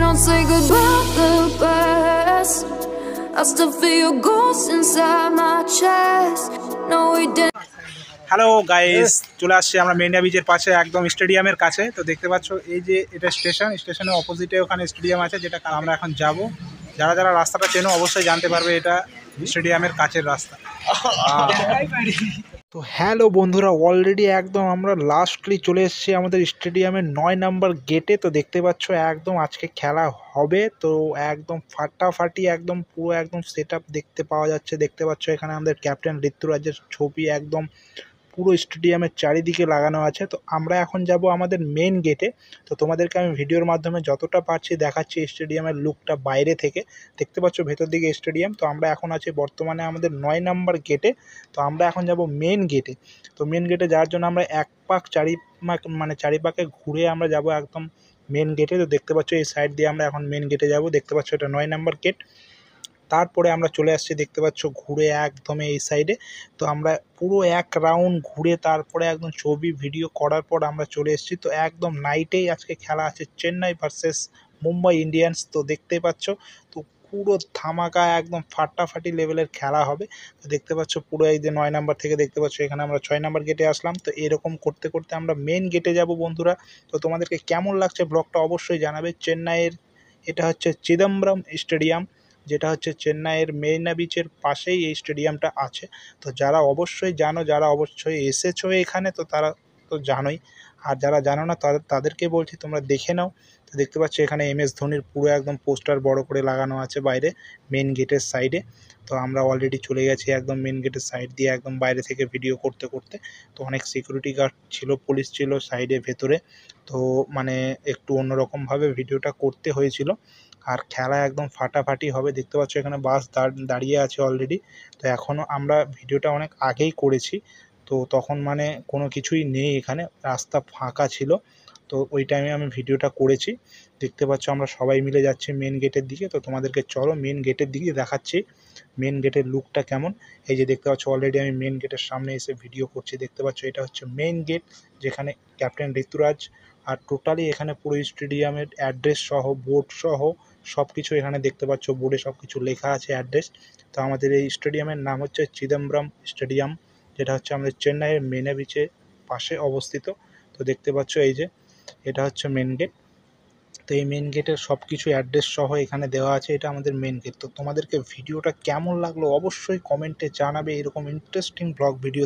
don't say goodbye the best. I still feel your ghost inside my chest. No, we didn't. Hello guys, চলে আসছি আমরা মেরিনা বিচের পাশে একদম স্টেডিয়ামের কাছে। তো দেখতে পাচ্ছ এই যে এটা স্টেশনের অপোজিটে ওখানে স্টেডিয়াম আছে, যেটা আমরা এখন যাব। যারা যারা রাস্তাটা চেনো অবশ্যই জানতে পারবে এটা স্টেডিয়ামের কাছের রাস্তা। তো হ্যালো বন্ধুরা, অলরেডি একদম আমরা লাস্টলি চলে এসেছি আমাদের স্টেডিয়ামের 9 নম্বর গেটে। তো দেখতে পাচ্ছ একদম আজকে খেলা হবে, তো একদম ফাটাফাটি একদম পুরো একদম সেট আপ দেখতে পাওয়া যাচ্ছে। দেখতে পাচ্ছ এখানে আমাদের ক্যাপ্টেন ঋতুরাজের ছবি একদম পুরো স্টেডিয়ামের চারিদিকে লাগানো আছে। তো আমরা এখন যাব আমাদের মেন গেটে। তো তোমাদেরকে আমি ভিডিওর মাধ্যমে যতটা পারছি দেখাচ্ছি স্টেডিয়ামের লুকটা বাইরে থেকে। দেখতে পাচ্ছ ভেতর দিকে স্টেডিয়াম। তো আমরা এখন আছি বর্তমানে আমাদের 9 নম্বর গেটে। তো আমরা এখন যাব মেন গেটে। তো মেন গেটে যাওয়ার জন্য আমরা এক পাক চারিপাকে ঘুরে আমরা যাব একদম মেন গেটে। তো দেখতে পাচ্ছ এই সাইড দিয়ে আমরা এখন মেন গেটে যাব। দেখতে পাচ্ছ এটা 9 নম্বর গেট। তারপরে আমরা চলে আসছি দেখতে পাচ্ছ ঘুরে একদম এই সাইডে। তো আমরা পুরো এক রাউন্ড ঘুরে তারপরে একদম ছবি ভিডিও করার পর আমরা চলে এসেছি। তো একদম নাইটেই আজকে খেলা আছে চেন্নাই ভার্সেস মুম্বাই ইন্ডিয়ান্স। তো দেখতেই পাচ্ছ তো পুরো ধামাকা একদম ফাটাফাটি লেভেলের খেলা হবে। তো দেখতে পাচ্ছ পুরো এই যে 9 নম্বর থেকে দেখতে পাচ্ছ এখানে আমরা 6 নম্বর গেটে আসলাম। তো এরকম করতে করতে আমরা মেন গেটে যাব বন্ধুরা। তো তোমাদেরকে কেমন লাগছে ব্লগটা অবশ্যই জানাবে। চেন্নাইয়ের এটা হচ্ছে চিদম্বরম স্টেডিয়াম, যেটা হচ্ছে চেন্নাইয়ের মেরিনা বিচের পাশেই এই স্টেডিয়ামটা আছে। তো যারা অবশ্যই জানো, যারা অবশ্যই এসেছো এখানে, তো তারা তো জানোই। আর যারা জানো না তাদেরকে বলছি তোমরা দেখে নাও। তো দেখতে পাচ্ছ এখানে MS ধোনির পুরো একদম পোস্টার বড় করে লাগানো আছে বাইরে মেন গেটের সাইডে। তো আমরা অলরেডি চলে গেছি একদম মেন গেটের সাইড দিয়ে একদম বাইরে থেকে ভিডিও করতে করতে। তো অনেক সিকিউরিটি গার্ড ছিল, পুলিশ ছিল সাইডে ভেতরে। তো মানে একটু অন্যরকমভাবে ভিডিওটা করতে হয়েছিল। আর খেলা একদম ফাটাফাটি হবে। দেখতে পাচ্ছ এখানে বাস দাঁড়িয়ে আছে অলরেডি। তো এখনও আমরা ভিডিওটা অনেক আগেই করেছি, তো তখন মানে কোনো কিছুই নেই, এখানে রাস্তা ফাঁকা ছিল। তো ওই টাইমে আমি ভিডিওটা করেছি। দেখতে পাচ্ছ আমরা সবাই মিলে যাচ্ছি মেন গেটের দিকে। তো তোমাদেরকে চলো মেন গেটের দিকে দেখাচ্ছি মেন গেটের লুকটা কেমন। এই যে দেখতে পাচ্ছ অলরেডি আমি মেন গেটের সামনে এসে ভিডিও করছি। দেখতে পাচ্ছ এটা হচ্ছে মেন গেট, যেখানে ক্যাপ্টেন ঋতুরাজ আর টোটালি এখানে পুরো স্টেডিয়ামের অ্যাড্রেস সহ বোর্ড সহ সব কিছু এখানে দেখতে পাচ্ছ। বোর্ডে সব কিছু লেখা আছে অ্যাড্রেস। তো আমাদের এই স্টেডিয়ামের নাম হচ্ছে চিদম্বরম স্টেডিয়াম, যেটা হচ্ছে আমাদের চেন্নাইয়ের মেরিনা বিচের পাশে অবস্থিত। তো দেখতে পাচ্ছ এই যে এটা হচ্ছে মেন গেট। তো এই মেন গেটের সব কিছু অ্যাড্রেস সহ এখানে দেওয়া আছে। এটা আমাদের মেন গেট। তো তোমাদেরকে ভিডিওটা কেমন লাগলো অবশ্যই কমেন্টে জানাবে। এরকম ইন্টারেস্টিং ব্লগ ভিডিও